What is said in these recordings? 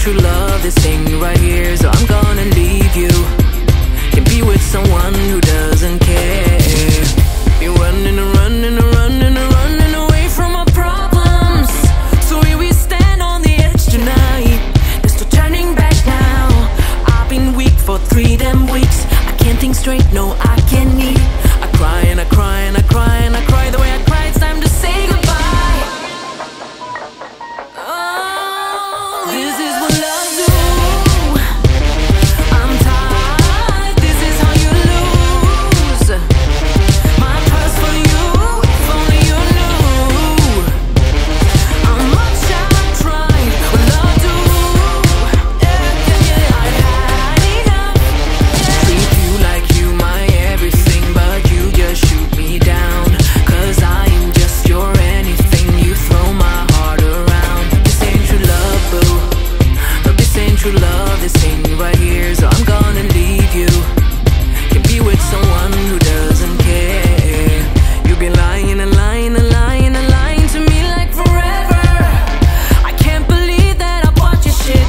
true love, this thing right here, so I'm gonna leave you. Can be with someone who doesn't care. You're running and running and running and running away from our problems. So here we stand on the edge tonight. There's no turning back now. I've been weak for 3 damn weeks. I can't think straight, no I can't eat. I cry and I cry and I cry and I cry. The way I cry, it's time to say goodbye. Oh, this is what love do. I'm tired, this is how you lose. My trust for you, if only you knew how much I've tried. What love do, yeah. I've had enough. Treat you like you my everything, but you just shoot me down. 'Cause I am just your anything. You throw my heart around. This ain't true love, boo. No, this ain't true love, this ain't right here, so I'm gonna leave you. Can be with someone who doesn't care. You've been lying and lying and lying and lying to me like forever. I can't believe that I bought your shit.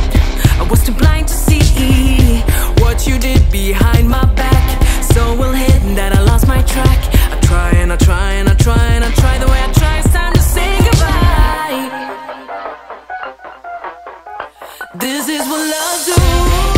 I was too blind to see what you did behind my back. So well hidden that I lost my track. I try and I try and I try and I try. The way I try, it's time to say goodbye. This is what love do.